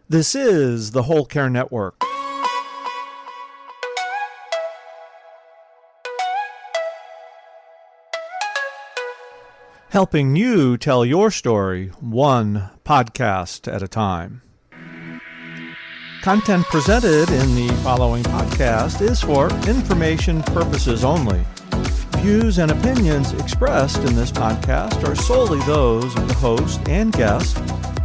This is the Whole Care Network. Helping you tell your story one podcast at a time. Content presented in the following podcast is for information purposes only. Views and opinions expressed in this podcast are solely those of the host and guest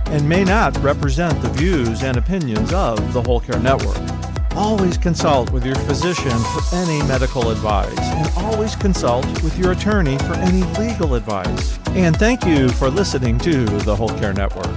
and may not represent the views and opinions of the Whole Care Network. Always consult with your physician for any medical advice, and always consult with your attorney for any legal advice. And thank you for listening to the Whole Care Network.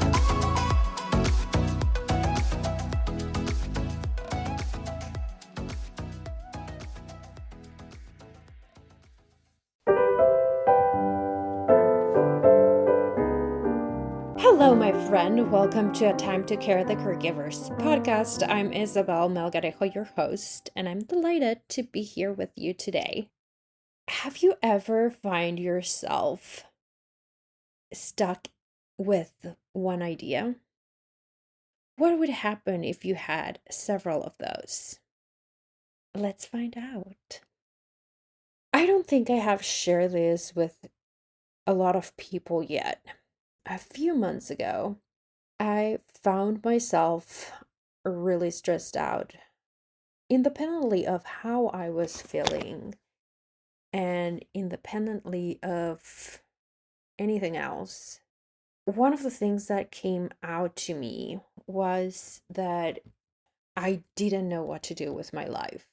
Hello, my friend. Welcome to A Time to Care the Caregivers podcast. I'm Isabel Melgarejo, your host, and I'm delighted to be here with you today. Have you ever find yourself stuck with one idea? What would happen if you had several of those? Let's find out. I don't think I have shared this with a lot of people yet. A few months ago, I found myself really stressed out, independently of how I was feeling and independently of anything else. One of the things that came out to me was that I didn't know what to do with my life.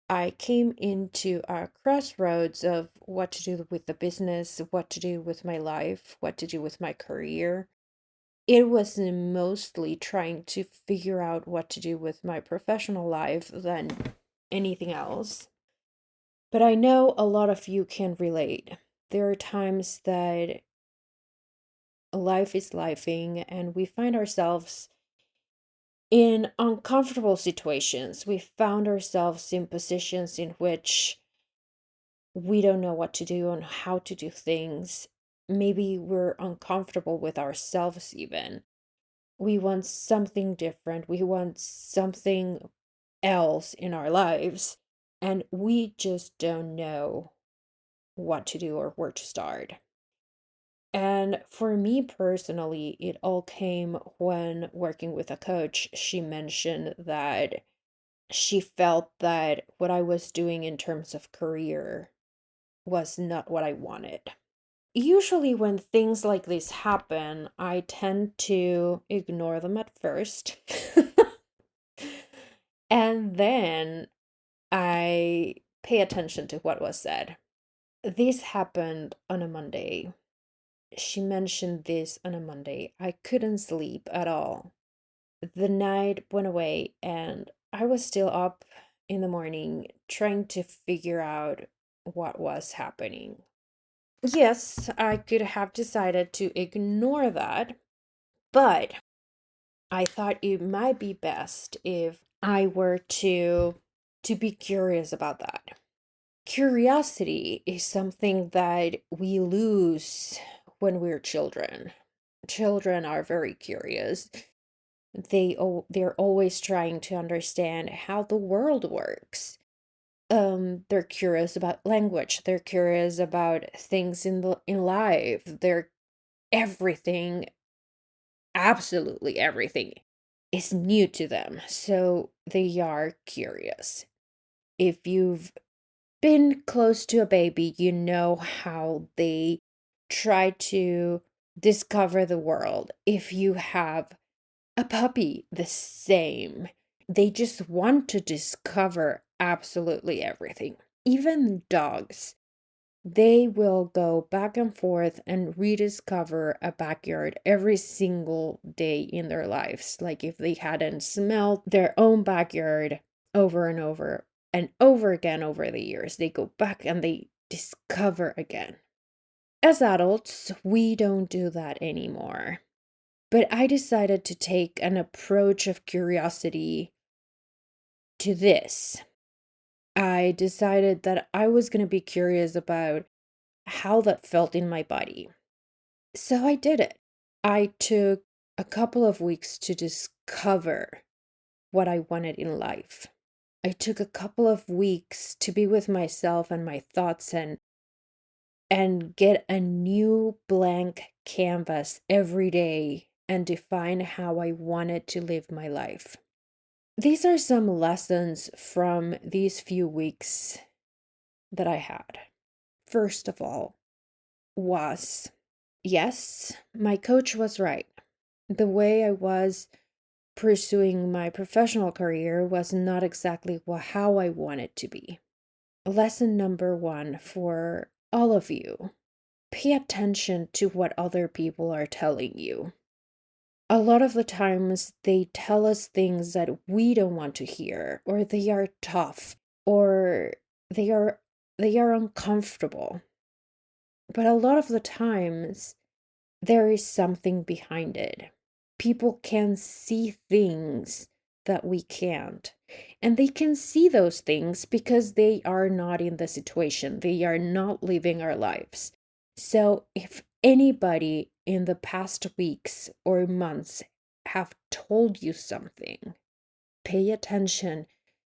I came into a crossroads of what to do with the business, what to do with my life, what to do with my career. It was mostly trying to figure out what to do with my professional life than anything else. But I know a lot of you can relate. There are times that life is lifing and we find ourselves in uncomfortable situations. We found ourselves in positions in which we don't know what to do and how to do things. Maybe we're uncomfortable with ourselves, even. We want something different. We want something else in our lives. And we just don't know what to do or where to start. And for me personally, it all came when working with a coach. She mentioned that she felt that what I was doing in terms of career was not what I wanted. Usually, when things like this happen, I tend to ignore them at first. And then I pay attention to what was said. This happened on a Monday. She mentioned this on a Monday. I couldn't sleep at all. The night went away, and I was still up in the morning trying to figure out what was happening. Yes, I could have decided to ignore that, but I thought it might be best if I were to be curious about that. Curiosity is something that we lose when we're children. Children are very curious. They're always trying to understand how the world works. They're curious about language. They're curious about things in life. They're everything, absolutely everything is new to them. So they are curious. If you've been close to a baby, you know how they try to discover the world. If you have a puppy, the same. They just want to discover absolutely everything. Even dogs, they will go back and forth and rediscover a backyard every single day in their lives. Like if they hadn't smelled their own backyard over and over again over the years, they go back and they discover again. As adults, we don't do that anymore. But I decided to take an approach of curiosity to this. I decided that I was going to be curious about how that felt in my body. So I did it. I took a couple of weeks to discover what I wanted in life. I took a couple of weeks to be with myself and my thoughts and get a new blank canvas every day and define how I wanted to live my life. These are some lessons from these few weeks that I had. First of all, was yes, my coach was right. The way I was pursuing my professional career was not exactly how I wanted to be. Lesson number one for all of you: pay attention to what other people are telling you. A lot of the times they tell us things that we don't want to hear, or they are tough, or they are uncomfortable. But a lot of the times there is something behind it. People can see things that we can't. And they can see those things because they are not in the situation. They are not living our lives. So if anybody in the past weeks or months have told you something, pay attention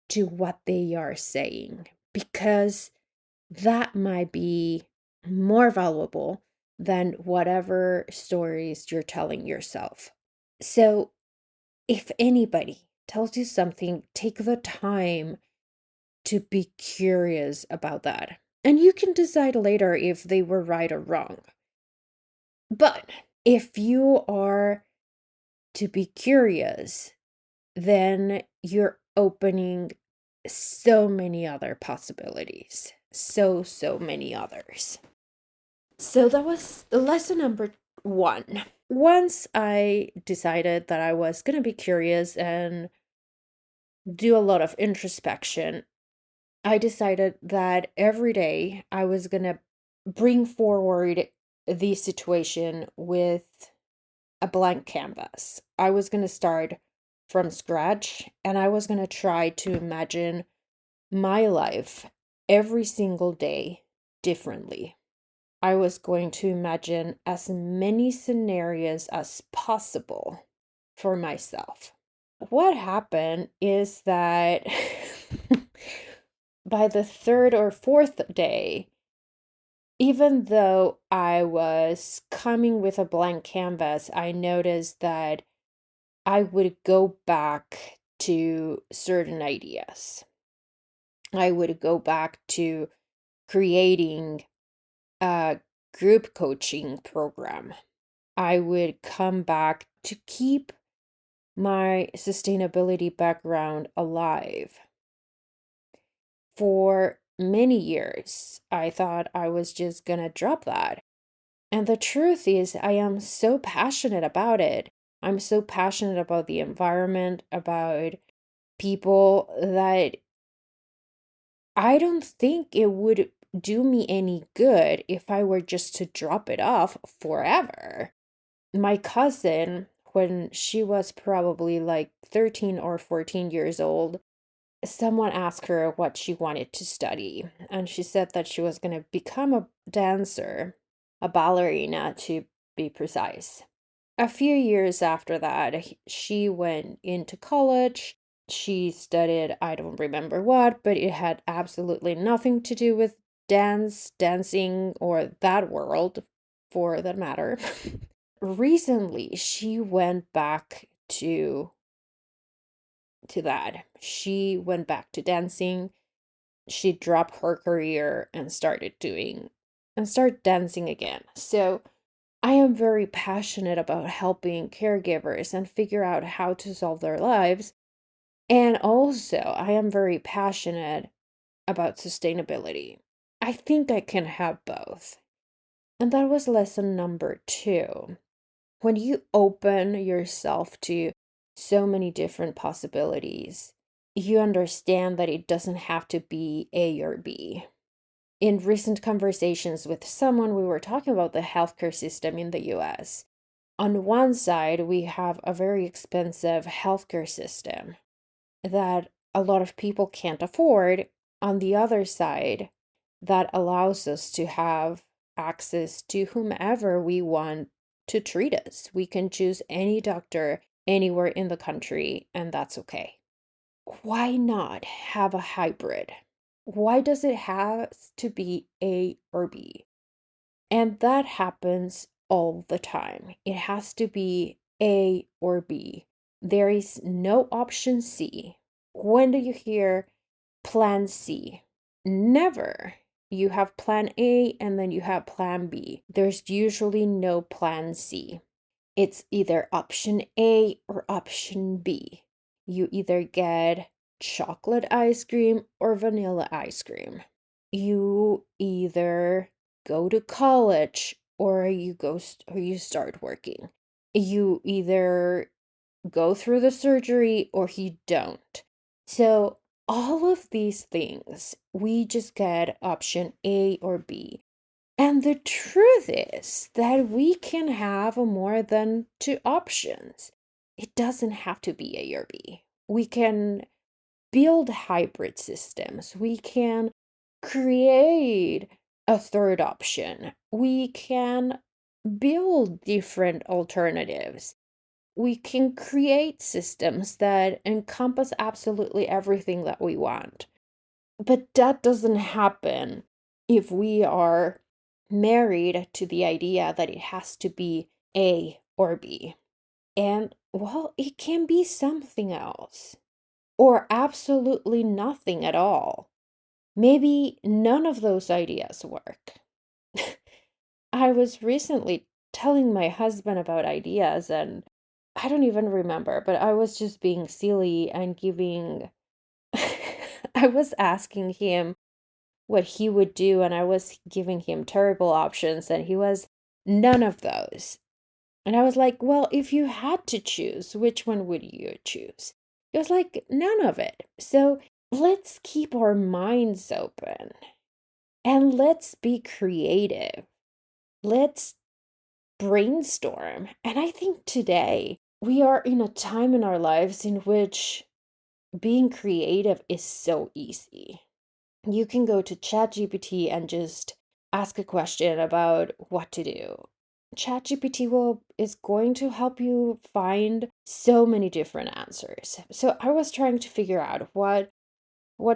to what they are saying, because that might be more valuable than whatever stories you're telling yourself. So if anybody tells you something, take the time to be curious about that. And you can decide later if they were right or wrong. But if you are to be curious, then you're opening so many other possibilities. So many others. So that was lesson number one. Once I decided that I was going to be curious and do a lot of introspection, I decided that every day I was going to bring forward the situation with a blank canvas. I was going to start from scratch and I was going to try to imagine my life every single day differently. I was going to imagine as many scenarios as possible for myself. What happened is that by the third or fourth day, even though I was coming with a blank canvas, I noticed that I would go back to certain ideas. I would go back to creating a group coaching program. I would come back to keep my sustainability background alive. For many years, I thought I was just gonna drop that. And the truth is, I am so passionate about it. I'm so passionate about the environment, about people, that I don't think it would do me any good if I were just to drop it off forever. My cousin, when she was probably like 13 or 14 years old, someone asked her what she wanted to study. And she said that she was going to become a dancer, a ballerina to be precise. A few years after that, she went into college. She studied, I don't remember what, but it had absolutely nothing to do with dancing, or that world for that matter. Recently, she went back to that. She went back to dancing. She dropped her career and started dancing again. So I am very passionate about helping caregivers and figure out how to solve their lives. And also, I am very passionate about sustainability. I think I can have both. And that was lesson number 2. When you open yourself to so many different possibilities, you understand that it doesn't have to be A or B. In recent conversations with someone, we were talking about the healthcare system in the US. On one side, we have a very expensive healthcare system that a lot of people can't afford. On the other side, that allows us to have access to whomever we want to treat us. We can choose any doctor anywhere in the country, and that's okay. Why not have a hybrid? Why does it have to be A or B? And that happens all the time. It has to be A or B. There is no option C. When do you hear plan C? Never. You have plan A and then you have plan B. There's usually no plan C. It's either option A or option B. You either get chocolate ice cream or vanilla ice cream. You either go to college or you start working. You either go through the surgery or you don't. So all of these things, we just get option A or B. And the truth is that we can have more than two options. It doesn't have to be A or B. We can build hybrid systems. We can create a third option. We can build different alternatives. We can create systems that encompass absolutely everything that we want. But that doesn't happen if we are married to the idea that it has to be A or B. And, well, it can be something else, or absolutely nothing at all. Maybe none of those ideas work. I was recently telling my husband about ideas, and I don't even remember, but I was just being silly and giving. I was asking him what he would do, and I was giving him terrible options, and he was none of those. And I was like, well, if you had to choose, which one would you choose? He was like, none of it. So let's keep our minds open and let's be creative. Let's brainstorm. And I think today we are in a time in our lives in which being creative is so easy. You can go to ChatGPT and just ask a question about what to do. ChatGPT is going to help you find so many different answers. So I was trying to figure out what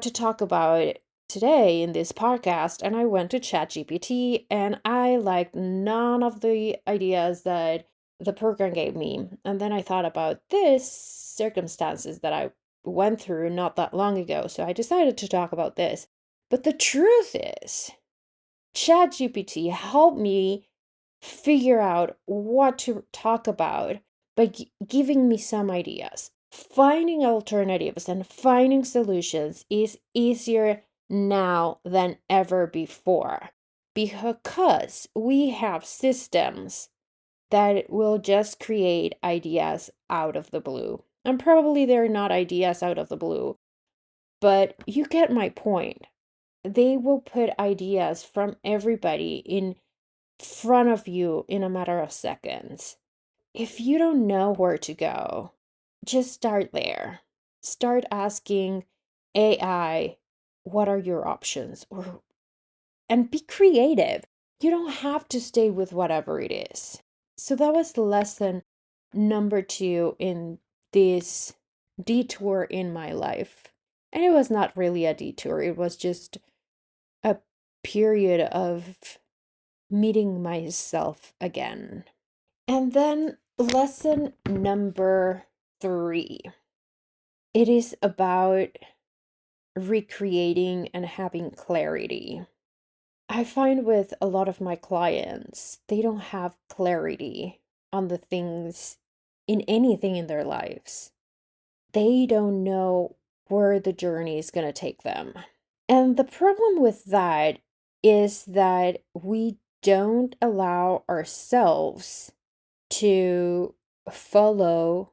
to talk about today in this podcast, and I went to ChatGPT and I liked none of the ideas that the program gave me. And then I thought about this circumstances that I went through not that long ago. So I decided to talk about this. But the truth is, ChatGPT helped me figure out what to talk about by giving me some ideas. Finding alternatives and finding solutions is easier now than ever before because we have systems that will just create ideas out of the blue. And probably they're not ideas out of the blue, but you get my point. They will put ideas from everybody in front of you in a matter of seconds. If you don't know where to go, just start there. Start asking AI, what are your options? And be creative. You don't have to stay with whatever it is. So that was lesson number 2 in this detour in my life. And it was not really a detour, it was just a period of meeting myself again. And then lesson number 3. It is about recreating and having clarity. I find with a lot of my clients, they don't have clarity on the things in anything in their lives. They don't know where the journey is going to take them. And the problem with that is that we don't allow ourselves to follow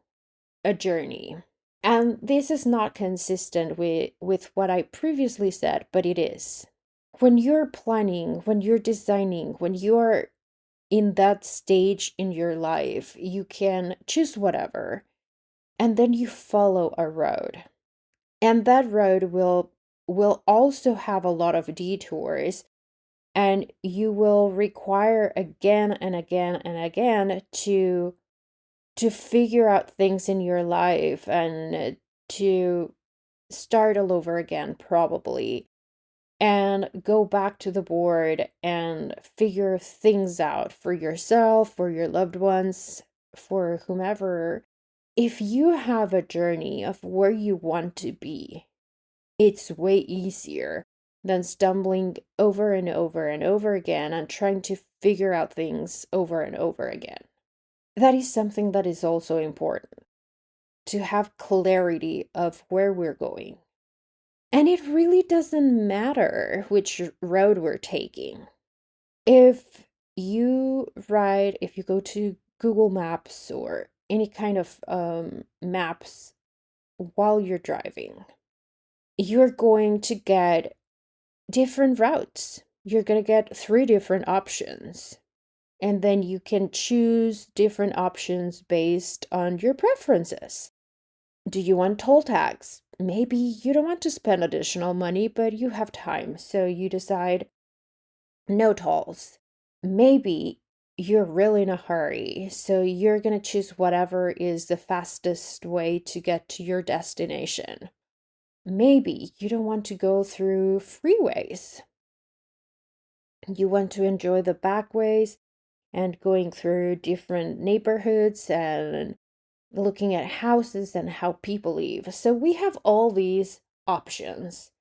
a journey. And this is not consistent with what I previously said, but it is. When you're planning, when you're designing, when you're in that stage in your life, you can choose whatever, and then you follow a road. And that road will also have a lot of detours, And you will require again and again and again to figure out things in your life and to start all over again, probably, and go back to the board and figure things out for yourself, for your loved ones, for whomever. If you have a journey of where you want to be, it's way easier than stumbling over and over and over again and trying to figure out things over and over again. That is something that is also important, to have clarity of where we're going. And it really doesn't matter which road we're taking. If if you go to Google Maps or any kind of maps while you're driving, you're going to get different routes. You're going to get 3 different options. And then you can choose different options based on your preferences. Do you want toll tags? Maybe you don't want to spend additional money, but you have time, so you decide no tolls. Maybe you're really in a hurry, so you're going to choose whatever is the fastest way to get to your destination. Maybe you don't want to go through freeways. You want to enjoy the back ways and going through different neighborhoods and looking at houses and how people live. So we have all these options,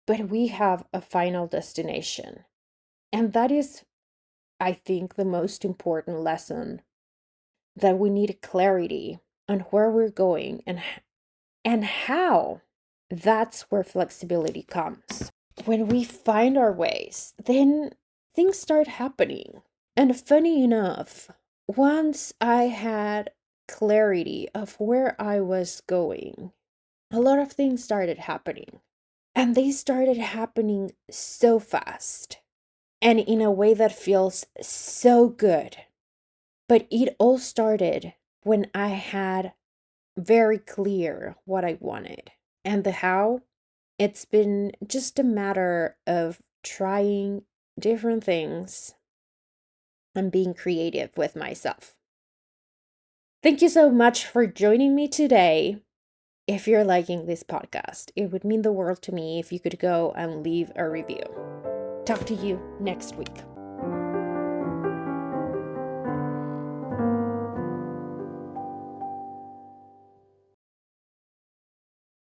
but we have a final destination. And that is, I think, the most important lesson, that we need clarity on where we're going and how. That's where flexibility comes. When we find our ways, then things start happening. And funny enough, once I had clarity of where I was going, a lot of things started happening. And they started happening so fast and in a way that feels so good. But it all started when I had very clear what I wanted. And the how, it's been just a matter of trying different things and being creative with myself. Thank you so much for joining me today. If you're liking this podcast, it would mean the world to me if you could go and leave a review. Talk to you next week.